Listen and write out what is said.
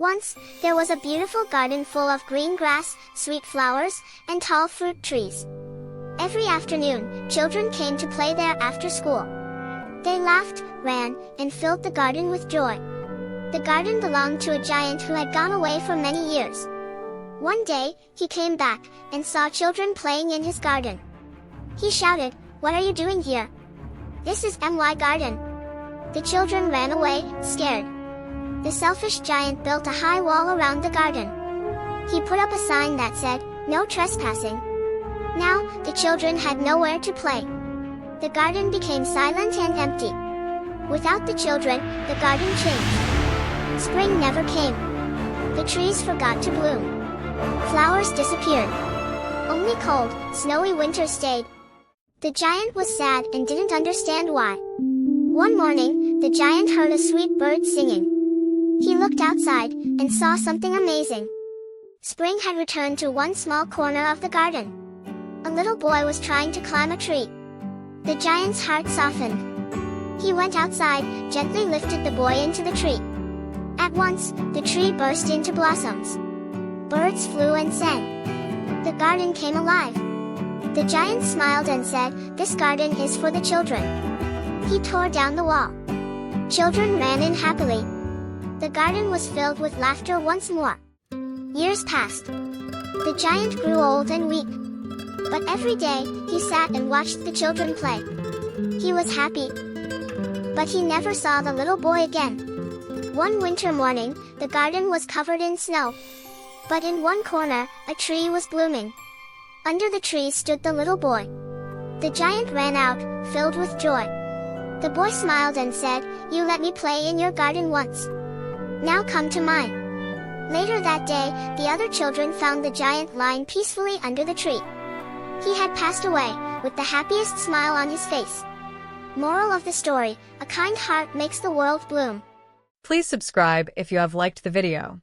Once, there was a beautiful garden full of green grass, sweet flowers, and tall fruit trees. Every afternoon, children came to play there after school. They laughed, ran, and filled the garden with joy. The garden belonged to a giant who had gone away for many years. One day, he came back, and saw children playing in his garden. He shouted, "What are you doing here? This is my garden." The children ran away, scared. The selfish giant built a high wall around the garden. He put up a sign that said, "No trespassing." Now, the children had nowhere to play. The garden became silent and empty. Without the children, the garden changed. Spring never came. The trees forgot to bloom. Flowers disappeared. Only cold, snowy winter stayed. The giant was sad and didn't understand why. One morning, the giant heard a sweet bird singing. He looked outside, and saw something amazing. Spring had returned to one small corner of the garden. A little boy was trying to climb a tree. The giant's heart softened. He went outside, gently lifted the boy into the tree. At once, the tree burst into blossoms. Birds flew and sang. The garden came alive. The giant smiled and said, "This garden is for the children." He tore down the wall. Children ran in happily. The garden was filled with laughter once more. Years passed. The giant grew old and weak. But every day, he sat and watched the children play. He was happy. But he never saw the little boy again. One winter morning, the garden was covered in snow. But in one corner, a tree was blooming. Under the tree stood the little boy. The giant ran out, filled with joy. The boy smiled and said, "You let me play in your garden once. Now come to mine." Later that day, the other children found the giant lying peacefully under the tree. He had passed away, with the happiest smile on his face. Moral of the story, a kind heart makes the world bloom. Please subscribe if you have liked the video.